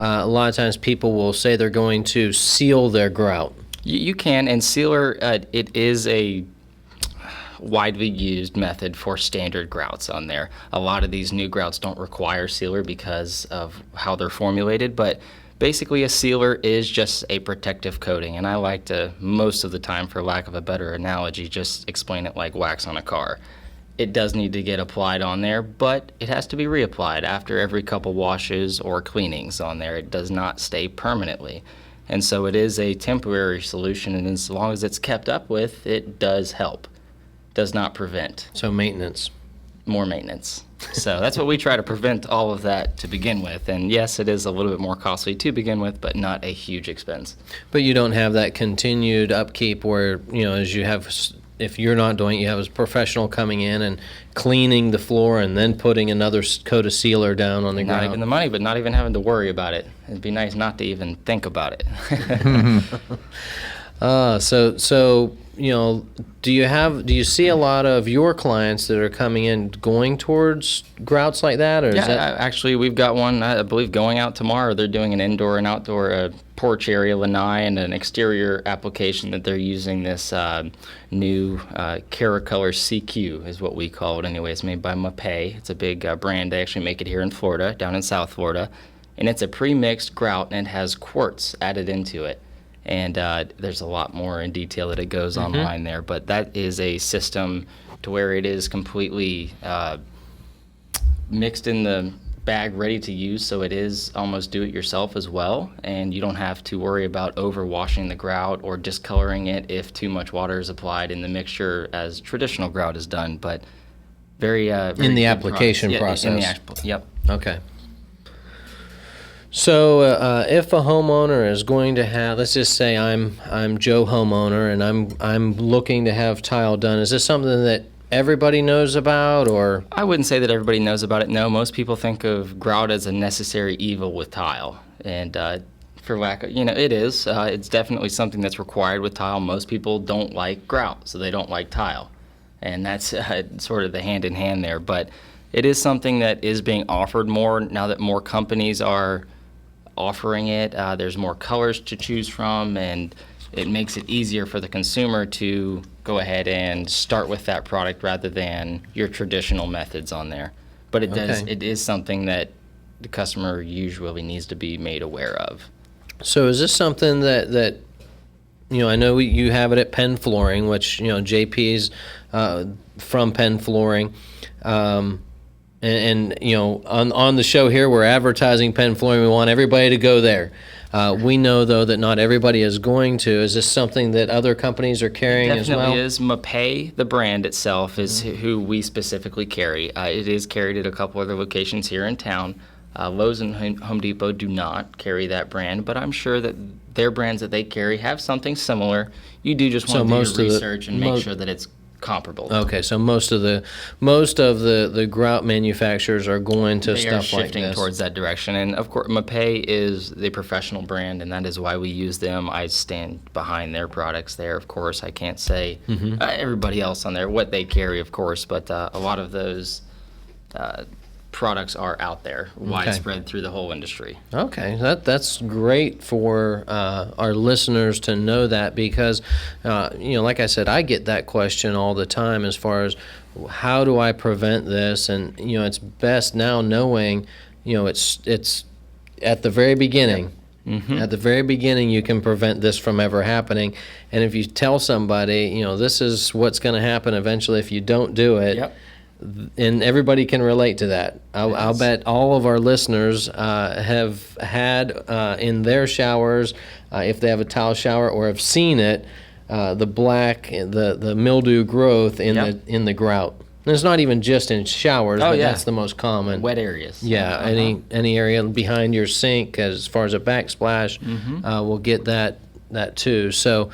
a lot of times people will say they're going to seal their grout. You can, and sealer, it is a widely used method for standard grouts on there. A lot of these new grouts don't require sealer because of how they're formulated, but basically a sealer is just a protective coating, and I like to, most of the time, for lack of a better analogy, just explain it like wax on a car. It does need to get applied on there, but it has to be reapplied after every couple washes or cleanings on there. It does not stay permanently. And so it is a temporary solution, and as long as it's kept up with, it does help. Does not prevent. So maintenance. More maintenance. So that's what we try to prevent all of that to begin with. And yes, it is a little bit more costly to begin with, but not a huge expense. But you don't have that continued upkeep where, as you have, if you're not doing it, you have a professional coming in and cleaning the floor and then putting another coat of sealer down on the ground. Not even the money, but not even having to worry about it. It'd be nice not to even think about it. So do you see a lot of your clients that are coming in going towards grouts like that, or is that? Actually, we've got one, I believe, going out tomorrow. They're doing an indoor and outdoor porch area lanai and an exterior application that they're using this new Caracolor CQ is what we call it anyway. It's made by Mapei. It's a big brand. They actually make it here in Florida, down in South Florida, and it's a pre-mixed grout and it has quartz added into it. And there's a lot more in detail that it goes online there, but that is a system to where it is completely mixed in the bag, ready to use, so it is almost do-it-yourself as well, and you don't have to worry about overwashing the grout or discoloring it if too much water is applied in the mixture as traditional grout is done, but very in the application process. Yep. Okay. So if a homeowner is going to have, let's just say I'm Joe homeowner and I'm looking to have tile done, is this something that everybody knows about, or? I wouldn't say that everybody knows about it. No, most people think of grout as a necessary evil with tile, and for lack of, it is. It's definitely something that's required with tile. Most people don't like grout, so they don't like tile, and that's sort of the hand in hand there. But it is something that is being offered more now that more companies are offering it. There's more colors to choose from, and it makes it easier for the consumer to go ahead and start with that product rather than your traditional methods on there. But it is something that the customer usually needs to be made aware of. So is this something that I know you have it at Penn Flooring, which JP's from Penn Flooring. And on the show here, we're advertising Penn Flooring. We want everybody to go there. We know, though, that not everybody is going to. Is this something that other companies are carrying as well? Definitely is. Mapei, the brand itself, is who we specifically carry. It is carried at a couple other locations here in town. Lowe's and Home Depot do not carry that brand, but I'm sure that their brands that they carry have something similar. You do just want to do your research and make sure that it's comparable. Okay, so most of the grout manufacturers are going to stuff like this. They are shifting towards that direction, and of course, Mapei is the professional brand, and that is why we use them. I stand behind their products there. Of course, I can't say everybody else on there what they carry, of course, but a lot of those products are out there, widespread through the whole industry. Okay, that's great for our listeners to know that, because like I said, I get that question all the time as far as how do I prevent this, and it's best now knowing it's at the very beginning. Yep. At the very beginning, you can prevent this from ever happening, and if you tell somebody this is what's going to happen eventually if you don't do it. Yep. And everybody can relate to that. I'll bet all of our listeners have had in their showers, if they have a tile shower, or have seen it, the black, the mildew growth in the grout. And it's not even just in showers, but that's the most common. Wet areas. Yeah, any area behind your sink, as far as a backsplash, will get that too. So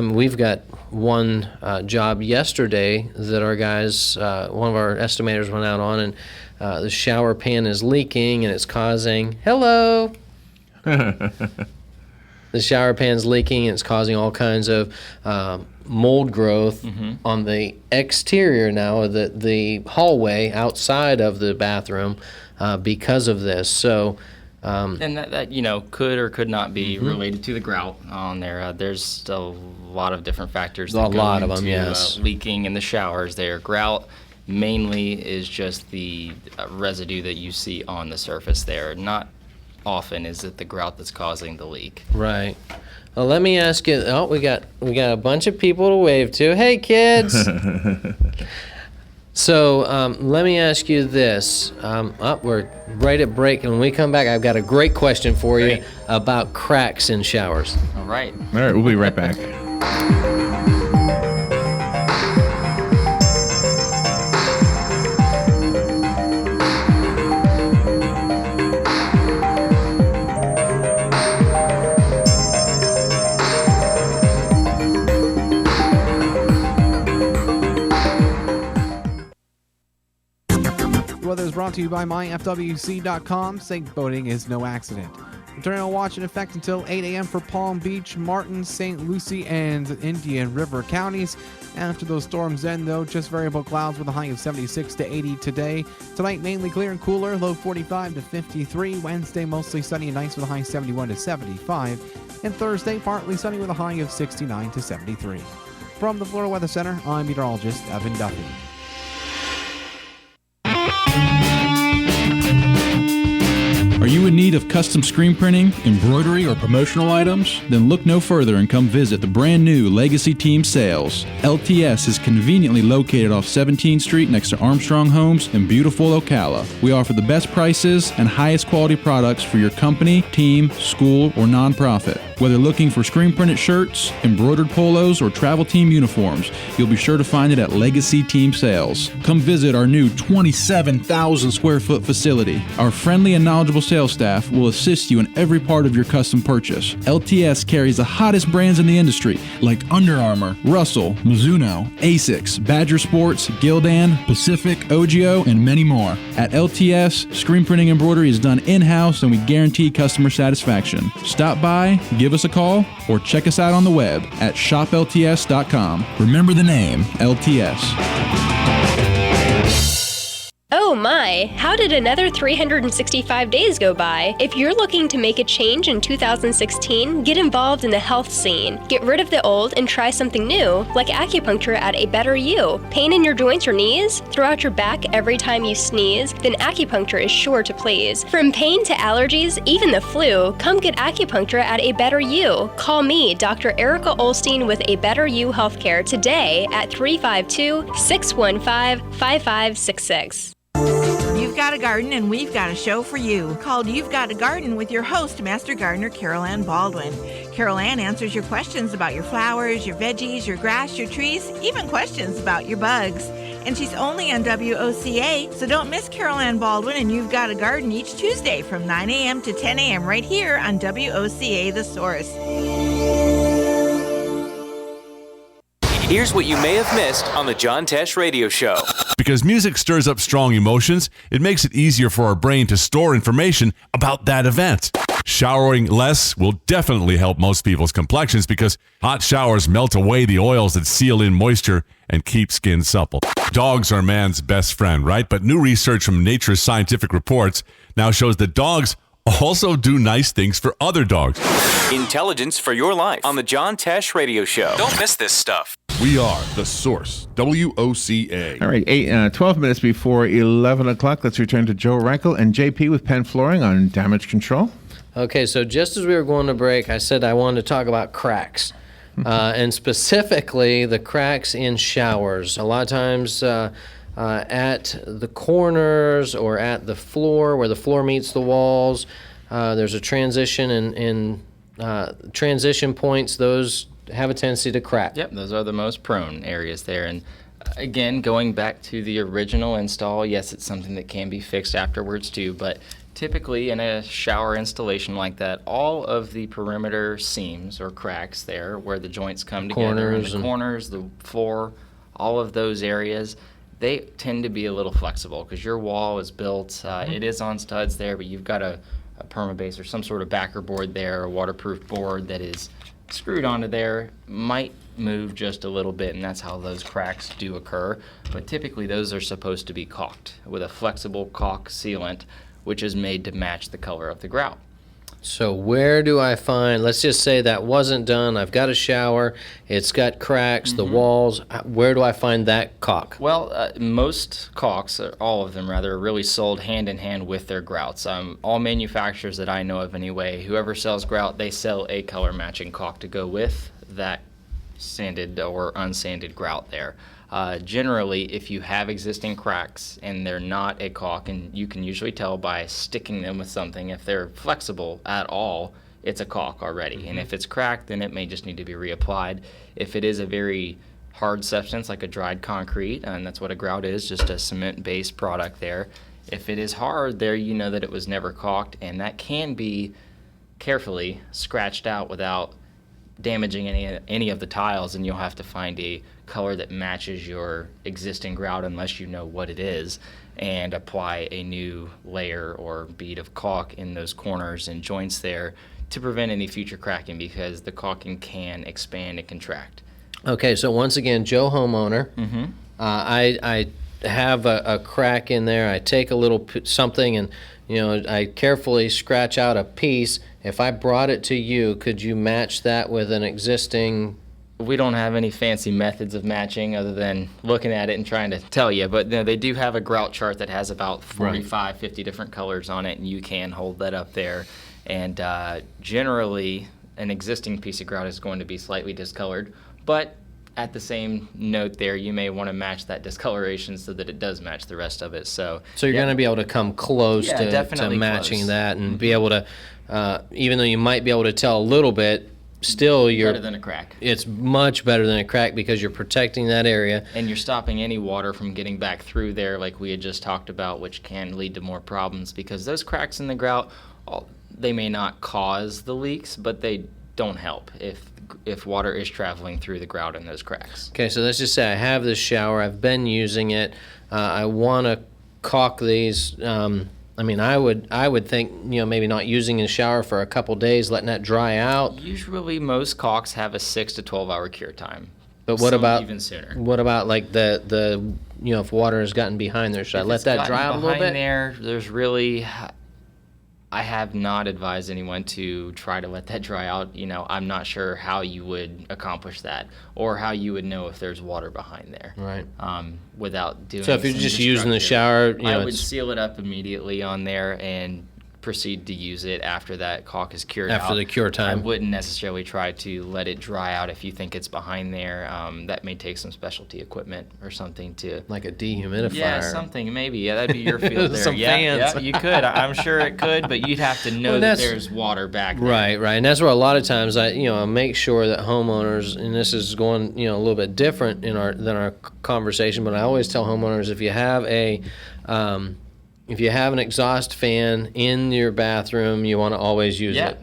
we've got one job yesterday that our guys, one of our estimators went out on, and the shower pan is leaking, and it's causing, hello! The shower pan's leaking, and it's causing all kinds of mold growth on the exterior now of the hallway outside of the bathroom because of this. So And that could or could not be related to the grout on there. There's a lot of different factors that go lot of into them, yes. Leaking in the showers there. Grout mainly is just the residue that you see on the surface there. Not often is it the grout that's causing the leak. Right. Well, let me ask you. Oh, we got a bunch of people to wave to. Hey, kids. So let me ask you this. We're right at break, and when we come back, I've got a great question for you about cracks in showers. All right. All right, we'll be right back. Weather is brought to you by myfwc.com. Safe boating is no accident. Tornado watch in effect until 8 a.m. for Palm Beach, Martin, St. Lucie, and Indian River counties. After those storms end, though, just variable clouds with a high of 76 to 80 today. Tonight, mainly clear and cooler, low 45 to 53. Wednesday, mostly sunny and nice with a high 71 to 75. And Thursday, partly sunny with a high of 69 to 73. From the Florida Weather Center, I'm meteorologist Evan Duffy. Are you in need of custom screen printing, embroidery, or promotional items? Then look no further and come visit the brand new Legacy Team Sales. LTS is conveniently located off 17th Street next to Armstrong Homes in beautiful Ocala. We offer the best prices and highest quality products for your company, team, school, or nonprofit. Whether looking for screen printed shirts, embroidered polos, or travel team uniforms, you'll be sure to find it at Legacy Team Sales. Come visit our new 27,000 square foot facility. Our friendly and knowledgeable sales staff will assist you in every part of your custom purchase. LTS carries the hottest brands in the industry like Under Armour, Russell, Mizuno, Asics, Badger Sports, Gildan, Pacific, Ogio, and many more. At LTS, screen printing embroidery is done in-house and we guarantee customer satisfaction. Stop by, give us a call, or check us out on the web at shoplts.com. Remember the name, LTS. Oh my, how did another 365 days go by? If you're looking to make a change in 2016, get involved in the health scene. Get rid of the old and try something new, like acupuncture at A Better You. Pain in your joints or knees? Throw out your back every time you sneeze? Then acupuncture is sure to please. From pain to allergies, even the flu, come get acupuncture at A Better You. Call me, Dr. Erica Olstein with A Better You Healthcare today at 352-615-5566. You've got a garden and we've got a show for you called You've Got a Garden with your host, Master Gardener Carol Ann Baldwin. Carol Ann answers your questions about your flowers, your veggies, your grass, your trees, even questions about your bugs. And she's only on WOCA, so don't miss Carol Ann Baldwin and You've Got a Garden each Tuesday from 9 a.m. to 10 a.m. right here on WOCA The Source. Here's what you may have missed on the John Tesh Radio Show. Because music stirs up strong emotions, it makes it easier for our brain to store information about that event. Showering less will definitely help most people's complexions because hot showers melt away the oils that seal in moisture and keep skin supple. Dogs are man's best friend, right? But new research from Nature's Scientific Reports now shows that dogs also do nice things for other dogs. Intelligence for your life on the John Tesh Radio Show. Don't miss this stuff. We are The Source, WOCA. All right, 12 minutes before 11 o'clock. Let's return to Joe Reichel and JP with Penn Flooring on damage control. Okay, so just as we were going to break, I said I wanted to talk about cracks, and specifically the cracks in showers. A lot of times at the corners or at the floor where the floor meets the walls, there's a transition and transition points. Those have a tendency to crack. Yep, those are the most prone areas there. And again, going back to the original install, yes, it's something that can be fixed afterwards too, but typically in a shower installation like that, all of the perimeter seams or cracks there where the joints come together, the corners, the floor, all of those areas, they tend to be a little flexible because your wall is built, it is on studs there, but you've got a permabase or some sort of backer board there, a waterproof board that is screwed onto there, might move just a little bit, and that's how those cracks do occur. But typically those are supposed to be caulked with a flexible caulk sealant, which is made to match the color of the grout. So where do I find, let's just say that wasn't done, I've got a shower, it's got cracks, the walls, where do I find that caulk? Well, most caulks, all of them rather, are really sold hand in hand with their grouts. All manufacturers that I know of anyway, whoever sells grout, they sell a color matching caulk to go with that sanded or unsanded grout there. Generally, if you have existing cracks and they're not a caulk, and you can usually tell by sticking them with something, if they're flexible at all, it's a caulk already. And if it's cracked, then it may just need to be reapplied. If it is a very hard substance like a dried concrete, and that's what a grout is, just a cement-based product there, if it is hard there, you know that it was never caulked, and that can be carefully scratched out without damaging any of the tiles, and you'll have to find a color that matches your existing grout, unless you know what it is, and apply a new layer or bead of caulk in those corners and joints there to prevent any future cracking, because the caulking can expand and contract. Okay, so once again, Joe homeowner, I have a crack in there, I take a little something and I carefully scratch out a piece. If I brought it to you, could you match that with an existing? We don't have any fancy methods of matching other than looking at it and trying to tell you, but they do have a grout chart that has about 45, 50 different colors on it, and you can hold that up there. And generally, an existing piece of grout is going to be slightly discolored, but at the same note there, you may want to match that discoloration so that it does match the rest of it. So you're going to be able to come close to matching close. that and be able to, even though you might be able to tell a little bit, still you're better than a crack. It's much better than a crack because you're protecting that area. And you're stopping any water from getting back through there like we had just talked about, which can lead to more problems because those cracks in the grout, they may not cause the leaks, but they don't help if water is traveling through the grout in those cracks. Okay, so let's just say I have this shower, I've been using it, I want to caulk these. I would think maybe not using a shower for a couple days, letting that dry out. Usually, most caulks have a 6 to 12 hour cure time. But what about even sooner? What about like the if water has gotten behind there, should I let that dry out a little bit? There's really. I have not advised anyone to try to let that dry out. I'm not sure how you would accomplish that or how you would know if there's water behind there. Right. Without doing. So if you're just using the shower, I would seal it up immediately on there and proceed to use it after that caulk is cured out. After the cure time. I wouldn't necessarily try to let it dry out if you think it's behind there. That may take some specialty equipment or something to... Like a dehumidifier. Yeah, something, maybe. Yeah, that'd be your field there. Some fans. Yeah, you could. I'm sure it could, but you'd have to know that there's water back there. Right. And that's where a lot of times I make sure that homeowners, and this is going, a little bit different than our conversation, but I always tell homeowners if you have an exhaust fan in your bathroom, you want to always use it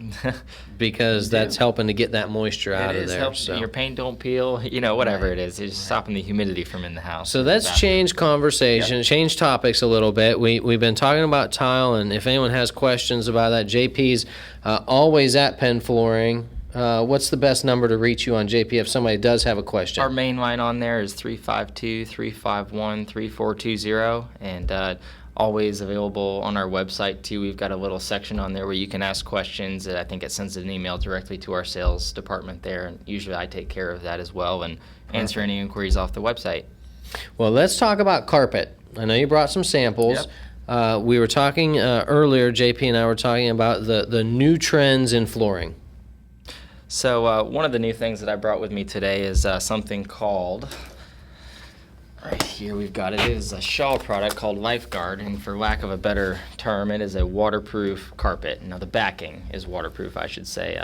because that's helping to get that moisture out of there. So your paint don't peel, whatever it is. It's stopping the humidity from in the house. So let's change conversation, change topics a little bit. We've been talking about tile, and if anyone has questions about that, JP's always at Penn Flooring. What's the best number to reach you on, JP, if somebody does have a question? Our main line on there is 352-351-3420, and always available on our website too. We've got a little section on there where you can ask questions. I think it sends an email directly to our sales department there, and usually I take care of that as well and answer any inquiries off the website. Well, let's talk about carpet. I know you brought some samples. Yep. We were talking earlier, JP and I were talking about the new trends in flooring. So one of the new things that I brought with me today is something called... Right here we've got it. It is a shawl product called Lifeguard, and for lack of a better term, it is a waterproof carpet. Now the backing is waterproof, I should say.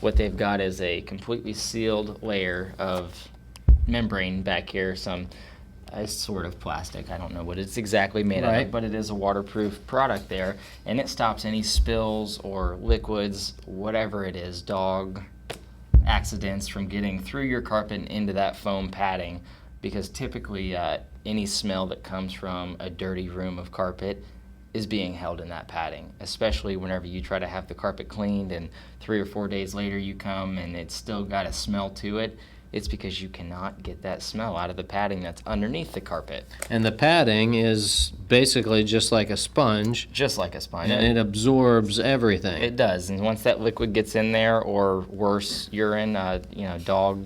What they've got is a completely sealed layer of membrane back here, some sort of plastic. I don't know what it's exactly made of, but it is a waterproof product there, and it stops any spills or liquids, whatever it is, dog accidents from getting through your carpet and into that foam padding. Because typically any smell that comes from a dirty room of carpet is being held in that padding, especially whenever you try to have the carpet cleaned and 3 or 4 days later you come and it's still got a smell to it. it's because you cannot get that smell out of the padding that's underneath the carpet. And the padding is basically just like a sponge. Just like a sponge. And it absorbs everything. It does. And once that liquid gets in there, or worse, urine, dog,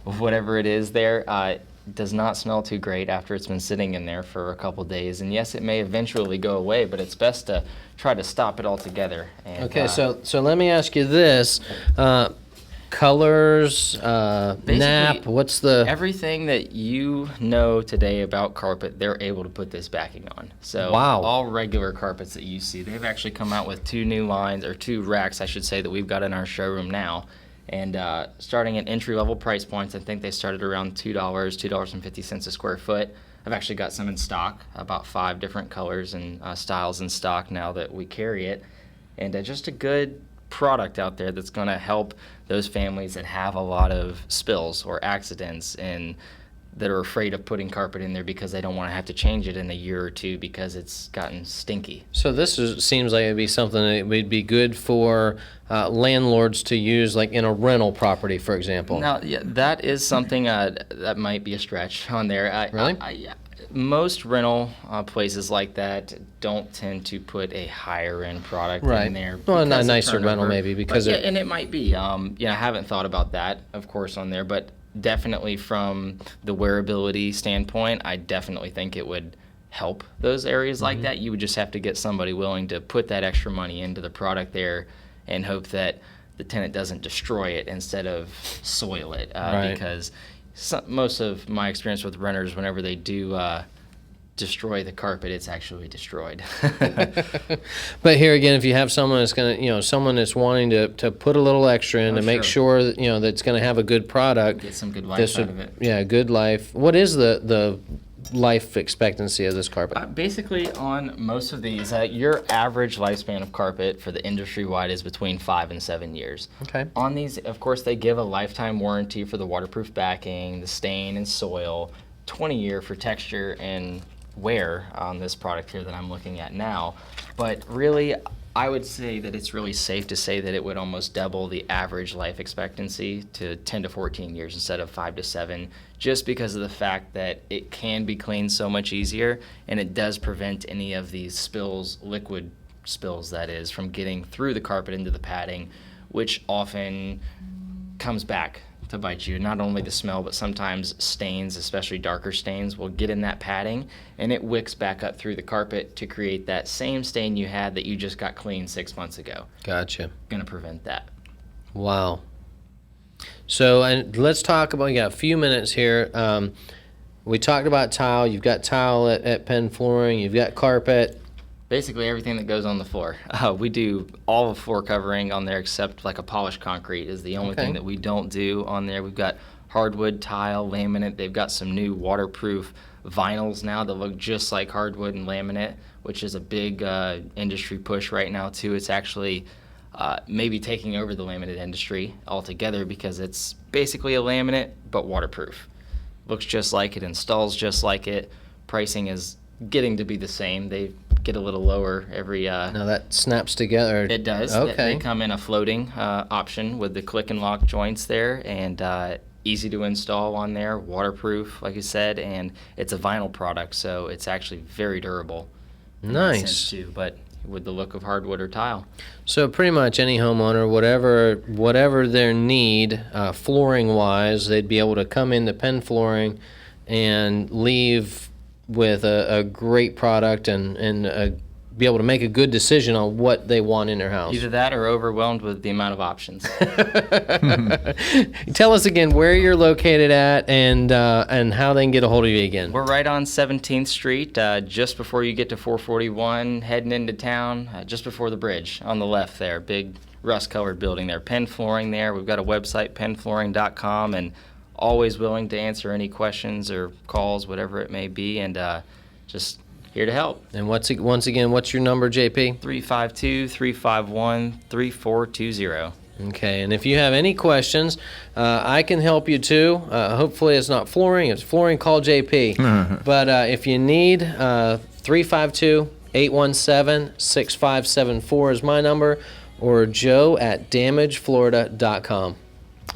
whatever it is there, does not smell too great after it's been sitting in there for a couple days. And yes, it may eventually go away, but it's best to try to stop it altogether. And, okay, so let me ask you this. Colors, nap, what's the... Everything that you know today about carpet, they're able to put this backing on. So wow. All regular carpets that you see, they've actually come out with 2 new lines, or 2 racks, I should say, that we've got in our showroom now. And starting at entry-level price points, I think they started around $2, $2.50 a square foot. I've actually got some in stock, about 5 different colors and styles in stock now that we carry it. And just a good product out there that's going to help those families that have a lot of spills or accidents and that are afraid of putting carpet in there because they don't want to have to change it in a year or 2 because it's gotten stinky. So this seems like it'd be something that would be good for landlords to use, like in a rental property, for example. Now, yeah, that is something that might be a stretch on there. Really? Most rental places like that don't tend to put a higher end product in there. Well, a nicer rental maybe because and it might be. I haven't thought about that, of course, on there, but definitely from the wearability standpoint, I definitely think it would help those areas like that. You would just have to get somebody willing to put that extra money into the product there and hope that the tenant doesn't destroy it instead of soil it. Because most of my experience with renters, whenever they do destroy the carpet, it's actually destroyed. But here again, if you have someone that's going to, someone that's wanting to put a little extra in to make sure that, that it's going to have a good product. Get some good life out of it. Yeah, good life. What is the life expectancy of this carpet? Basically, on most of these, your average lifespan of carpet for the industry-wide is between 5 and 7 years. Okay. On these, of course, they give a lifetime warranty for the waterproof backing, the stain and soil, 20-year for texture and wear on this product here that I'm looking at now. But really, I would say that it's really safe to say that it would almost double the average life expectancy to 10 to 14 years instead of 5 to 7, just because of the fact that it can be cleaned so much easier, and it does prevent any of these spills, liquid spills that is, from getting through the carpet into the padding, which often comes back to bite you. Not only the smell, but sometimes stains, especially darker stains, will get in that padding and it wicks back up through the carpet to create that same stain you had that you just got cleaned 6 months ago. Gotcha. Gonna prevent that. Wow. So, and let's talk about, we got a few minutes here. We talked about tile. You've got tile at Penn Flooring. You've got carpet. Basically everything that goes on the floor. We do all the floor covering on there except like a polished concrete is the only thing that we don't do on there. We've got hardwood, tile, laminate. They've got some new waterproof vinyls now that look just like hardwood and laminate, which is a big industry push right now too. It's actually maybe taking over the laminate industry altogether because it's basically a laminate but waterproof. Looks just like it, installs just like it. Pricing is getting to be the same. They get a little lower every... Now that snaps together. It does. Okay. They come in a floating option with the click and lock joints there, and easy to install on there, waterproof, like you said, and it's a vinyl product, so it's actually very durable. Nice. In that sense too, but with the look of hardwood or tile. So pretty much any homeowner, whatever their need, flooring-wise, they'd be able to come into Penn Flooring and leave with a great product and be able to make a good decision on what they want in their house. Either that or overwhelmed with the amount of options. Tell us again where you're located at and how they can get a hold of you again. We're right on 17th Street, just before you get to 441, heading into town, just before the bridge on the left there. Big rust-colored building there. Penn Flooring there. We've got a website, pennflooring.com, and always willing to answer any questions or calls, whatever it may be, and just here to help. And once again, what's your number, JP? 352-351-3420. Okay, and if you have any questions, I can help you too. Hopefully it's not flooring, it's flooring, call JP. But if you need, 352-817-6574 is my number, or joe@damageflorida.com.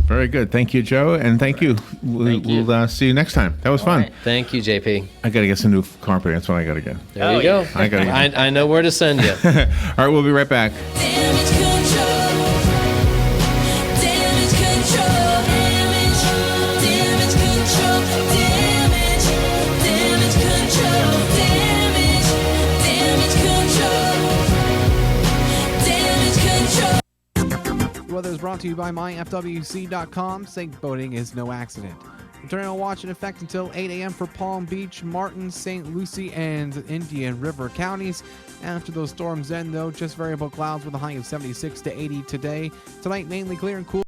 Very good. Thank you, Joe, and thank you. We'll see you next time. That was fun. right. Thank you, JP. I got to get some new carpet. That's what I got to get. There you go. I gotta get I know where to send you. All right, we'll be right back. Damage control. Damage control. Damage control. Damage control. Damage control. The weather is brought to you by myfwc.com. Safe boating is no accident. The tornado watch in effect until 8 a.m. for Palm Beach, Martin, St. Lucie, and Indian River counties. After those storms end, though, just variable clouds with a high of 76 to 80 today. Tonight, mainly clear and cool.